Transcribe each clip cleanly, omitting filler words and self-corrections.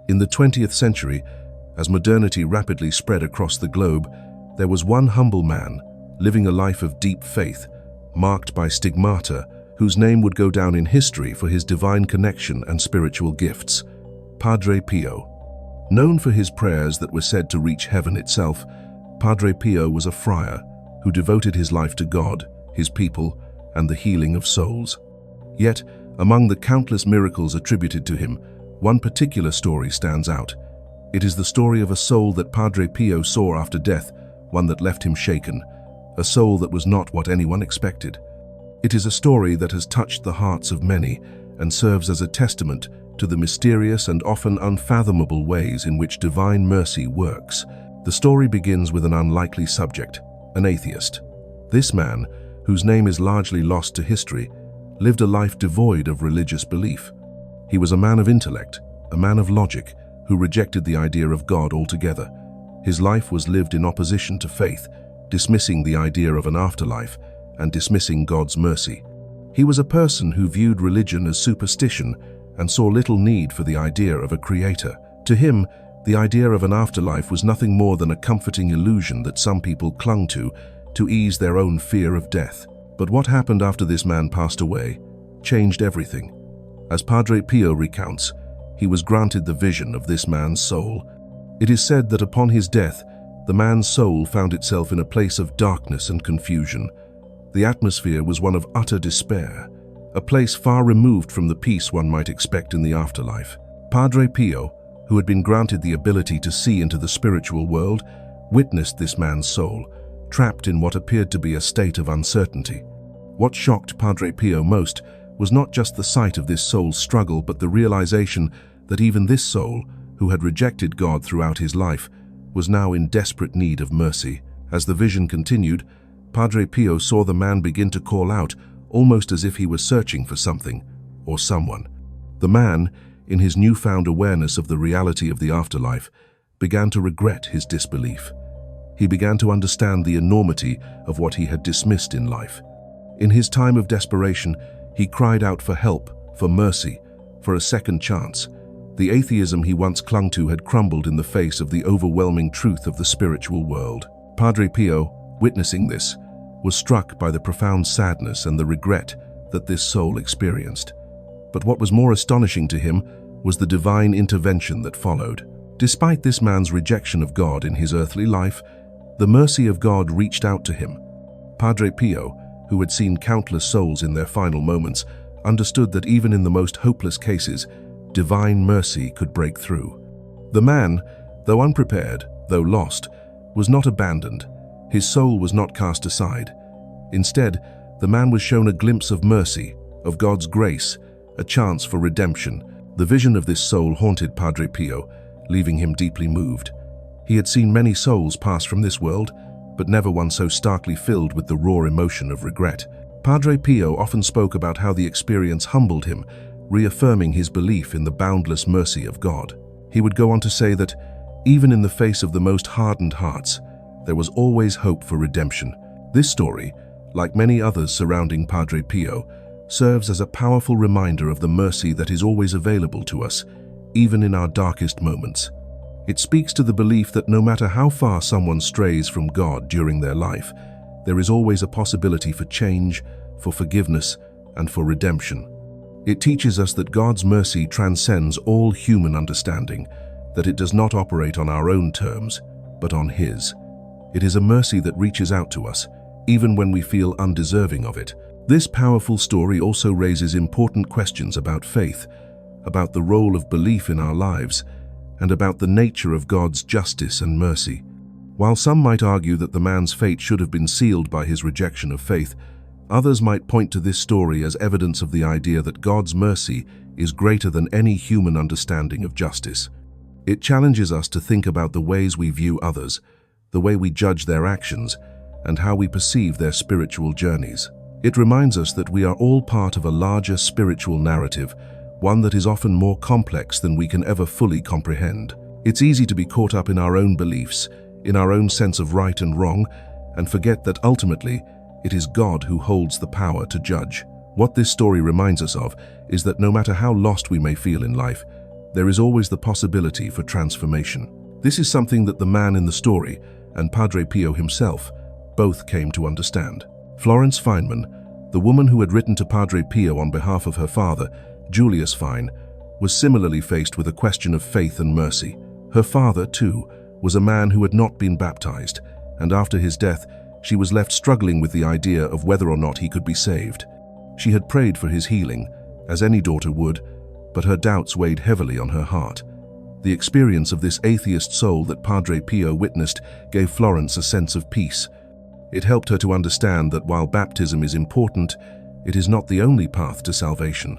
In the 20th century, as modernity rapidly spread across the globe, there was one humble man living a life of deep faith, marked by stigmata, whose name would go down in history for his divine connection and spiritual gifts: Padre Pio. Known for his prayers that were said to reach heaven itself, Padre Pio was a friar who devoted his life to God, his people, and the healing of souls. Yet, among the countless miracles attributed to him, one particular story stands out. It is the story of a soul that Padre Pio saw after death, one that left him shaken, a soul that was not what anyone expected. It is a story that has touched the hearts of many and serves as a testament to the mysterious and often unfathomable ways in which divine mercy works. The story begins with an unlikely subject, an atheist. This man, whose name is largely lost to history, lived a life devoid of religious belief. He was a man of intellect, a man of logic, who rejected the idea of God altogether. His life was lived in opposition to faith, dismissing the idea of an afterlife and dismissing God's mercy. He was a person who viewed religion as superstition and saw little need for the idea of a creator. To him, the idea of an afterlife was nothing more than a comforting illusion that some people clung to ease their own fear of death. But what happened after this man passed away changed everything. As Padre Pio recounts, he was granted the vision of this man's soul. It is said that upon his death, the man's soul found itself in a place of darkness and confusion. The atmosphere was one of utter despair, a place far removed from the peace one might expect in the afterlife. Padre Pio, who had been granted the ability to see into the spiritual world, witnessed this man's soul, trapped in what appeared to be a state of uncertainty. What shocked Padre Pio most was not just the sight of this soul's struggle, but the realization that even this soul, who had rejected God throughout his life, was now in desperate need of mercy. As the vision continued, Padre Pio saw the man begin to call out, almost as if he was searching for something or someone. The man, in his newfound awareness of the reality of the afterlife, began to regret his disbelief. He began to understand the enormity of what he had dismissed in life. In his time of desperation, he cried out for help, for mercy, for a second chance. The atheism he once clung to had crumbled in the face of the overwhelming truth of the spiritual world. Padre Pio, witnessing this, was struck by the profound sadness and the regret that this soul experienced. But what was more astonishing to him was the divine intervention that followed. Despite this man's rejection of God in his earthly life, the mercy of God reached out to him. Padre Pio, who had seen countless souls in their final moments, understood that even in the most hopeless cases, divine mercy could break through. The man, though unprepared, though lost, was not abandoned. His soul was not cast aside. Instead, the man was shown a glimpse of mercy, of God's grace, a chance for redemption. The vision of this soul haunted Padre Pio, leaving him deeply moved. He had seen many souls pass from this world, but never one so starkly filled with the raw emotion of regret. Padre Pio often spoke about how the experience humbled him, reaffirming his belief in the boundless mercy of God. He would go on to say that, even in the face of the most hardened hearts, there was always hope for redemption. This story, like many others surrounding Padre Pio, serves as a powerful reminder of the mercy that is always available to us, even in our darkest moments. It speaks to the belief that no matter how far someone strays from God during their life, there is always a possibility for change, for forgiveness, and for redemption. It teaches us that God's mercy transcends all human understanding, that it does not operate on our own terms, but on His. It is a mercy that reaches out to us, even when we feel undeserving of it. This powerful story also raises important questions about faith, about the role of belief in our lives, and about the nature of God's justice and mercy. While some might argue that the man's fate should have been sealed by his rejection of faith, others might point to this story as evidence of the idea that God's mercy is greater than any human understanding of justice. It challenges us to think about the ways we view others, the way we judge their actions, and how we perceive their spiritual journeys. It reminds us that we are all part of a larger spiritual narrative, one that is often more complex than we can ever fully comprehend. It's easy to be caught up in our own beliefs, in our own sense of right and wrong, and forget that ultimately, it is God who holds the power to judge. What this story reminds us of is that no matter how lost we may feel in life, there is always the possibility for transformation. This is something that the man in the story and Padre Pio himself both came to understand. Florence Feynman, the woman who had written to Padre Pio on behalf of her father, Julius Fein, was similarly faced with a question of faith and mercy. Her father, too, was a man who had not been baptized, and after his death, she was left struggling with the idea of whether or not he could be saved. She had prayed for his healing, as any daughter would, but her doubts weighed heavily on her heart. The experience of this atheist soul that Padre Pio witnessed gave Florence a sense of peace. It helped her to understand that while baptism is important, it is not the only path to salvation.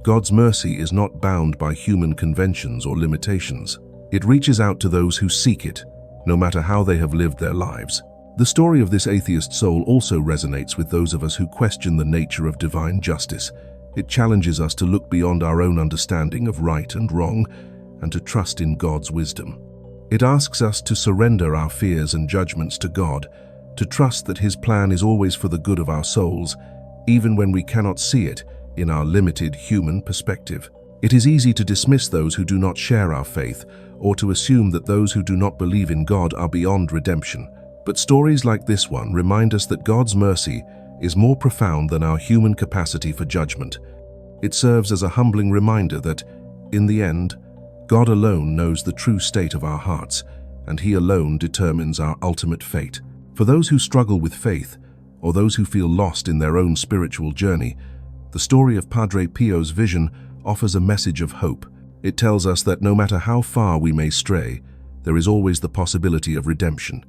God's mercy is not bound by human conventions or limitations. It reaches out to those who seek it, no matter how they have lived their lives. The story of this atheist soul also resonates with those of us who question the nature of divine justice. It challenges us to look beyond our own understanding of right and wrong and to trust in God's wisdom. It asks us to surrender our fears and judgments to God, to trust that His plan is always for the good of our souls, even when we cannot see it in our limited human perspective. It is easy to dismiss those who do not share our faith, or to assume that those who do not believe in God are beyond redemption. But stories like this one remind us that God's mercy is more profound than our human capacity for judgment. It serves as a humbling reminder that, in the end, God alone knows the true state of our hearts, and He alone determines our ultimate fate. For those who struggle with faith, or those who feel lost in their own spiritual journey, the story of Padre Pio's vision offers a message of hope. It tells us that no matter how far we may stray, there is always the possibility of redemption.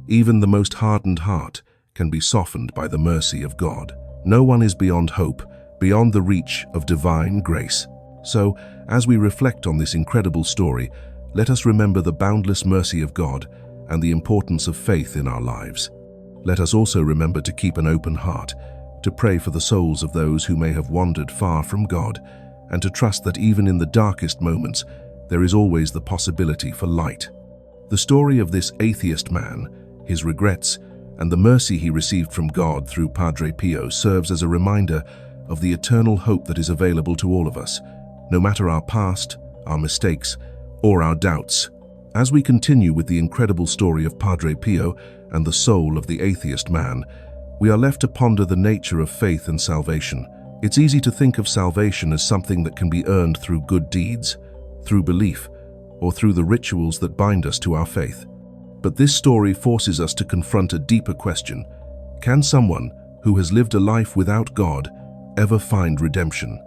Even the most hardened heart can be softened by the mercy of God. No one is beyond hope, beyond the reach of divine grace. So, as we reflect on this incredible story, let us remember the boundless mercy of God and the importance of faith in our lives. Let us also remember to keep an open heart, to pray for the souls of those who may have wandered far from God, and to trust that even in the darkest moments, there is always the possibility for light. The story of this atheist man, his regrets, and the mercy he received from God through Padre Pio serves as a reminder of the eternal hope that is available to all of us, no matter our past, our mistakes, or our doubts. As we continue with the incredible story of Padre Pio and the soul of the atheist man, we are left to ponder the nature of faith and salvation. It's easy to think of salvation as something that can be earned through good deeds, through belief, or through the rituals that bind us to our faith. But this story forces us to confront a deeper question. Can someone who has lived a life without God ever find redemption?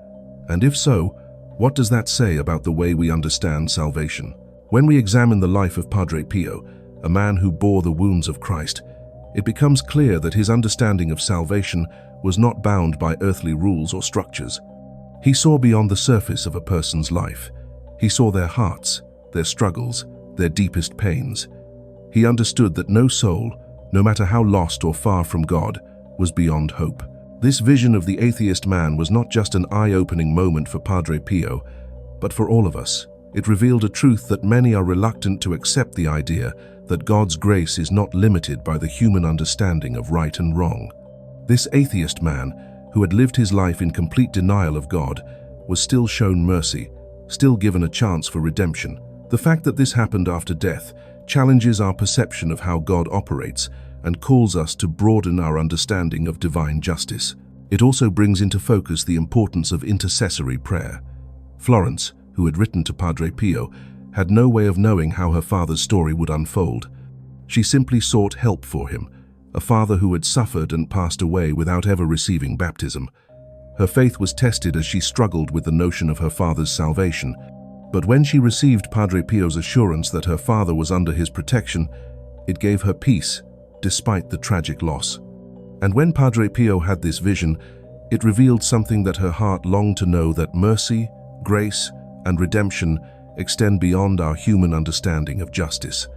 And if so, what does that say about the way we understand salvation? When we examine the life of Padre Pio, a man who bore the wounds of Christ, it becomes clear that his understanding of salvation was not bound by earthly rules or structures. He saw beyond the surface of a person's life. He saw their hearts, their struggles, their deepest pains. He understood that no soul, no matter how lost or far from God, was beyond hope. This vision of the atheist man was not just an eye-opening moment for Padre Pio, but for all of us. It revealed a truth that many are reluctant to accept: the idea that God's grace is not limited by the human understanding of right and wrong. This atheist man, who had lived his life in complete denial of God, was still shown mercy, still given a chance for redemption. The fact that this happened after death challenges our perception of how God operates and calls us to broaden our understanding of divine justice. It also brings into focus the importance of intercessory prayer. Florence, who had written to Padre Pio, had no way of knowing how her father's story would unfold. She simply sought help for him, a father who had suffered and passed away without ever receiving baptism. Her faith was tested as she struggled with the notion of her father's salvation. But when she received Padre Pio's assurance that her father was under his protection, it gave her peace, despite the tragic loss. And when Padre Pio had this vision, it revealed something that her heart longed to know: that mercy, grace, and redemption extend beyond our human understanding of justice.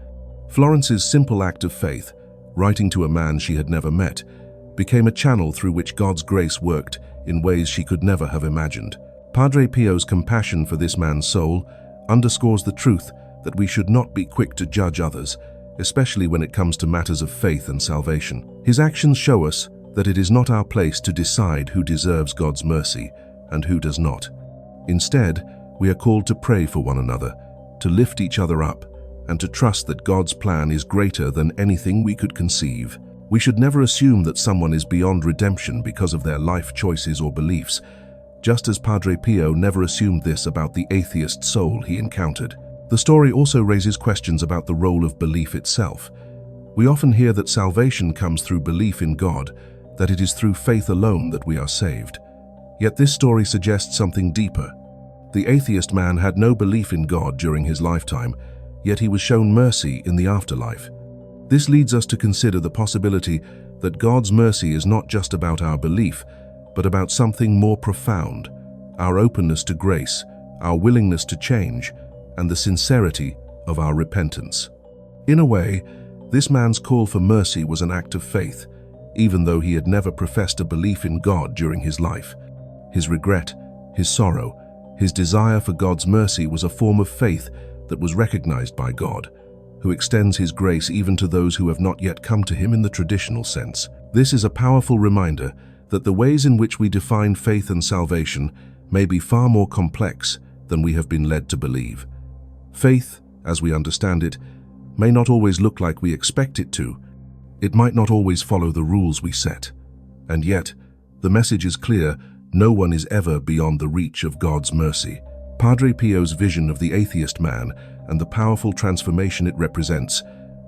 Florence's simple act of faith, writing to a man she had never met, became a channel through which God's grace worked in ways she could never have imagined. Padre Pio's compassion for this man's soul underscores the truth that we should not be quick to judge others, especially when it comes to matters of faith and salvation. His actions show us that it is not our place to decide who deserves God's mercy and who does not. Instead, We are called to pray for one another, to lift each other up, and to trust that God's plan is greater than anything we could conceive. We should never assume that someone is beyond redemption because of their life choices or beliefs, just as Padre Pio never assumed this about the atheist soul he encountered. The story also raises questions about the role of belief itself. We often hear that salvation comes through belief in God, that it is through faith alone that we are saved. Yet this story suggests something deeper. The atheist man had no belief in God during his lifetime, yet he was shown mercy in the afterlife. This leads us to consider the possibility that God's mercy is not just about our belief, but about something more profound: our openness to grace, our willingness to change, and the sincerity of our repentance. In a way, this man's call for mercy was an act of faith, even though he had never professed a belief in God during his life. His regret, his sorrow, his desire for God's mercy was a form of faith that was recognized by God, who extends his grace even to those who have not yet come to him in the traditional sense. This is a powerful reminder that the ways in which we define faith and salvation may be far more complex than we have been led to believe. Faith, as we understand it, may not always look like we expect it to. It might not always follow the rules we set. And yet, the message is clear: no one is ever beyond the reach of God's mercy. Padre Pio's vision of the atheist man and the powerful transformation it represents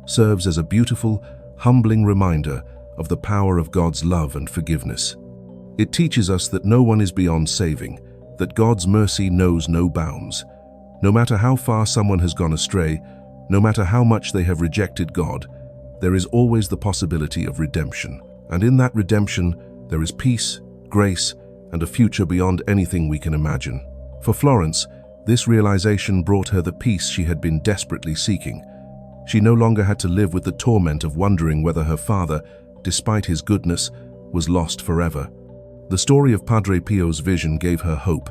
serves as a beautiful, humbling reminder of the power of God's love and forgiveness. It teaches us that no one is beyond saving, that God's mercy knows no bounds. No matter how far someone has gone astray, no matter how much they have rejected God, there is always the possibility of redemption. And in that redemption, there is peace, grace, and a future beyond anything we can imagine. For Florence, this realization brought her the peace she had been desperately seeking. She no longer had to live with the torment of wondering whether her father, despite his goodness, was lost forever. The story of Padre Pio's vision gave her hope,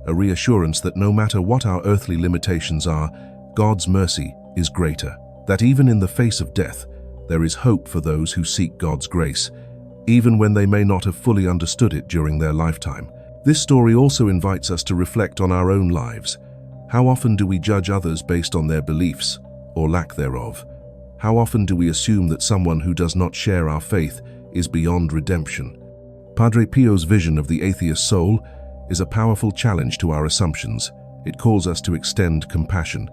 a reassurance that no matter what our earthly limitations are, God's mercy is greater. That even in the face of death, there is hope for those who seek God's grace, even when they may not have fully understood it during their lifetime. This story also invites us to reflect on our own lives. How often do we judge others based on their beliefs, or lack thereof? How often do we assume that someone who does not share our faith is beyond redemption? Padre Pio's vision of the atheist soul is a powerful challenge to our assumptions. It calls us to extend compassion,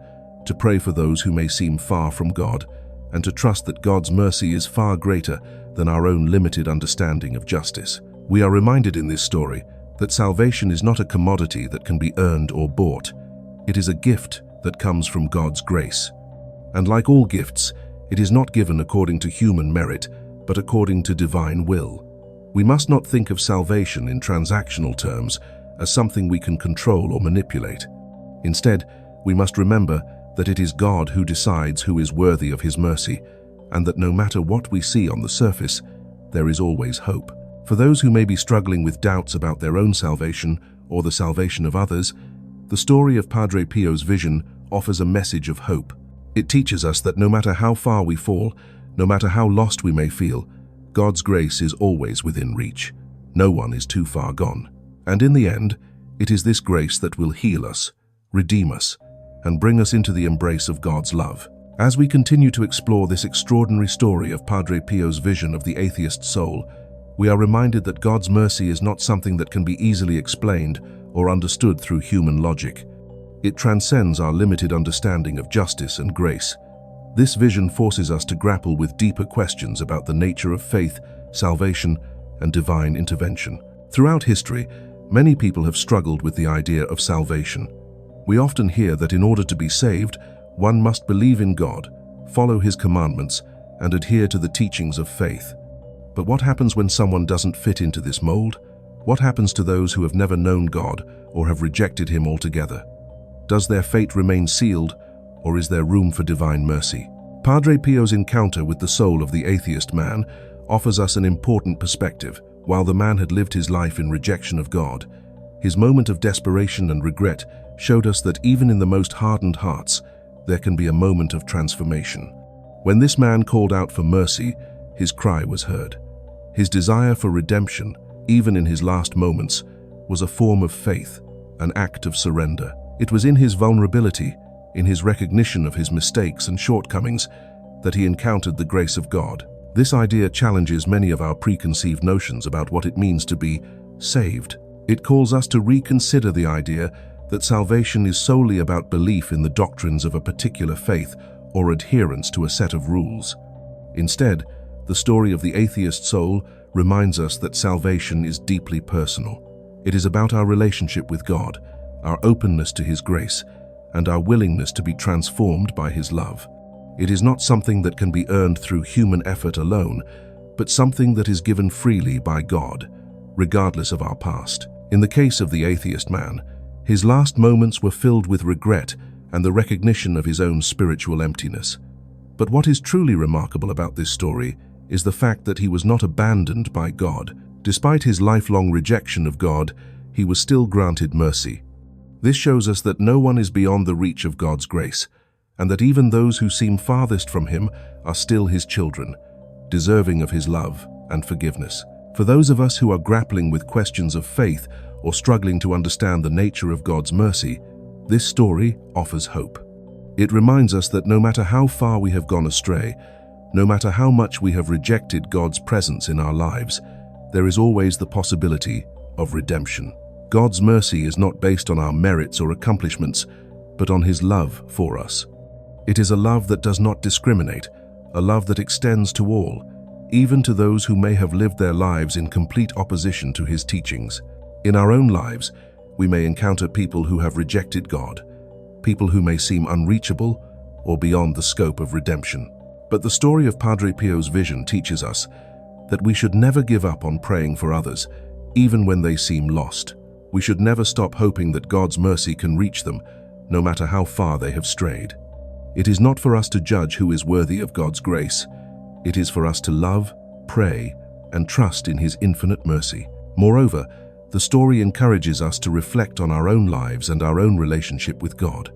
to pray for those who may seem far from God, and to trust that God's mercy is far greater than our own limited understanding of justice. We are reminded in this story that salvation is not a commodity that can be earned or bought. It is a gift that comes from God's grace. And like all gifts, it is not given according to human merit, but according to divine will. We must not think of salvation in transactional terms as something we can control or manipulate. Instead, we must remember that it is God who decides who is worthy of his mercy, and that no matter what we see on the surface, there is always hope. For those who may be struggling with doubts about their own salvation or the salvation of others, the story of Padre Pio's vision offers a message of hope. It teaches us that no matter how far we fall, no matter how lost we may feel, God's grace is always within reach. No one is too far gone. And in the end, it is this grace that will heal us, redeem us, and bring us into the embrace of God's love. As we continue to explore this extraordinary story of Padre Pio's vision of the atheist soul, we are reminded that God's mercy is not something that can be easily explained or understood through human logic. It transcends our limited understanding of justice and grace. This vision forces us to grapple with deeper questions about the nature of faith, salvation, and divine intervention. Throughout history, many people have struggled with the idea of salvation. We often hear that in order to be saved, one must believe in God, follow his commandments, and adhere to the teachings of faith. But what happens when someone doesn't fit into this mold? What happens to those who have never known God or have rejected him altogether? Does their fate remain sealed, or is there room for divine mercy? Padre Pio's encounter with the soul of the atheist man offers us an important perspective. While the man had lived his life in rejection of God, his moment of desperation and regret showed us that even in the most hardened hearts, there can be a moment of transformation. When this man called out for mercy, his cry was heard. His desire for redemption, even in his last moments, was a form of faith, an act of surrender. It was in his vulnerability, in his recognition of his mistakes and shortcomings, that he encountered the grace of God. This idea challenges many of our preconceived notions about what it means to be saved. It calls us to reconsider the idea that salvation is solely about belief in the doctrines of a particular faith or adherence to a set of rules. Instead, the story of the atheist soul reminds us that salvation is deeply personal. It is about our relationship with God, our openness to His grace, and our willingness to be transformed by His love. It is not something that can be earned through human effort alone, but something that is given freely by God, regardless of our past. In the case of the atheist man, his last moments were filled with regret and the recognition of his own spiritual emptiness. But what is truly remarkable about this story is the fact that he was not abandoned by God. Despite his lifelong rejection of God, he was still granted mercy. This shows us that no one is beyond the reach of God's grace, and that even those who seem farthest from Him are still His children, deserving of His love and forgiveness. For those of us who are grappling with questions of faith or struggling to understand the nature of God's mercy, this story offers hope. It reminds us that no matter how far we have gone astray, no matter how much we have rejected God's presence in our lives, there is always the possibility of redemption. God's mercy is not based on our merits or accomplishments, but on His love for us. It is a love that does not discriminate, a love that extends to all, even to those who may have lived their lives in complete opposition to His teachings. In our own lives, we may encounter people who have rejected God, people who may seem unreachable or beyond the scope of redemption. But the story of Padre Pio's vision teaches us that we should never give up on praying for others, even when they seem lost. We should never stop hoping that God's mercy can reach them, no matter how far they have strayed. It is not for us to judge who is worthy of God's grace. It is for us to love, pray, and trust in His infinite mercy. Moreover, the story encourages us to reflect on our own lives and our own relationship with God.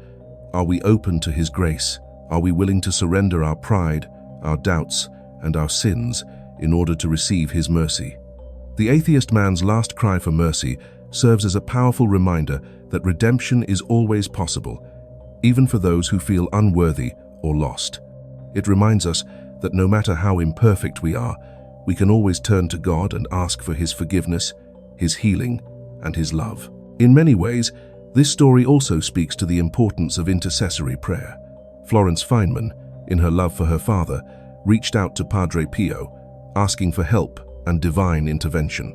Are we open to His grace? Are we willing to surrender our pride, our doubts, and our sins in order to receive His mercy? The atheist man's last cry for mercy serves as a powerful reminder that redemption is always possible, even for those who feel unworthy or lost. It reminds us that no matter how imperfect we are, we can always turn to God and ask for His forgiveness, His healing, and His love. In many ways, this story also speaks to the importance of intercessory prayer. Florence Feynman, in her love for her father, reached out to Padre Pio, asking for help and divine intervention.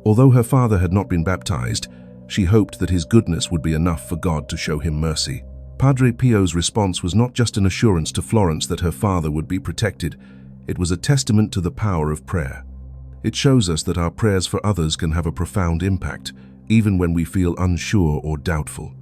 Although her father had not been baptized, she hoped that his goodness would be enough for God to show him mercy. Padre Pio's response was not just an assurance to Florence that her father would be protected, it was a testament to the power of prayer. It shows us that our prayers for others can have a profound impact, even when we feel unsure or doubtful.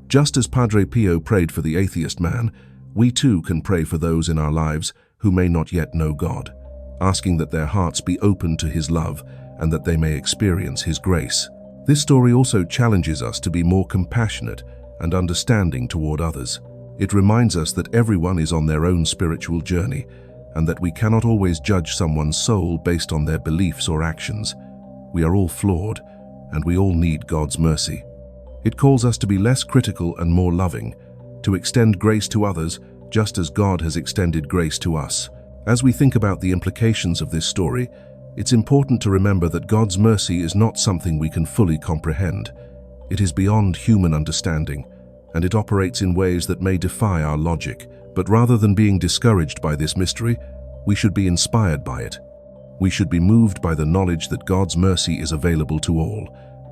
Just as Padre Pio prayed for the atheist man, we too can pray for those in our lives who may not yet know God, asking that their hearts be open to His love and that they may experience His grace. This story also challenges us to be more compassionate and understanding toward others. It reminds us that everyone is on their own spiritual journey and that we cannot always judge someone's soul based on their beliefs or actions. We are all flawed, and we all need God's mercy. It calls us to be less critical and more loving, to extend grace to others just as God has extended grace to us. As we think about the implications of this story, it's important to remember that God's mercy is not something we can fully comprehend. It is beyond human understanding, and it operates in ways that may defy our logic. But rather than being discouraged by this mystery, we should be inspired by it. We should be moved by the knowledge that God's mercy is available to all,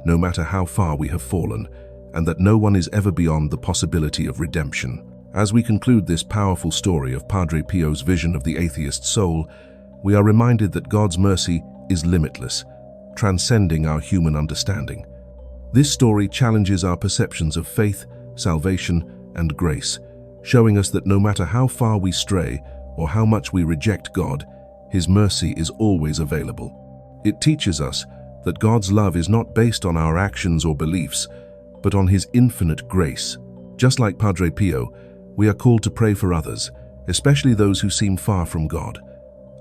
no matter how far we have fallen, and that no one is ever beyond the possibility of redemption. As we conclude this powerful story of Padre Pio's vision of the atheist soul, we are reminded that God's mercy is limitless, transcending our human understanding. This story challenges our perceptions of faith, salvation, and grace, showing us that no matter how far we stray or how much we reject God, His mercy is always available. It teaches us that God's love is not based on our actions or beliefs, but on His infinite grace. Just like Padre Pio, we are called to pray for others, especially those who seem far from God.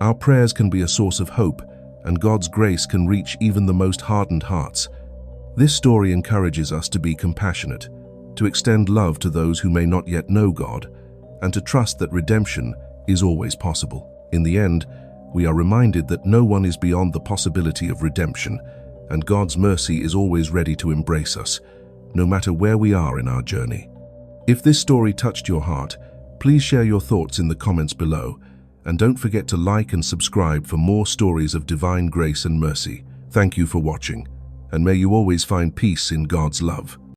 Our prayers can be a source of hope, and God's grace can reach even the most hardened hearts. This story encourages us to be compassionate, to extend love to those who may not yet know God, and to trust that redemption is always possible. In the end, we are reminded that no one is beyond the possibility of redemption, and God's mercy is always ready to embrace us, no matter where we are in our journey. If this story touched your heart, please share your thoughts in the comments below, and don't forget to like and subscribe for more stories of divine grace and mercy. Thank you for watching, and may you always find peace in God's love.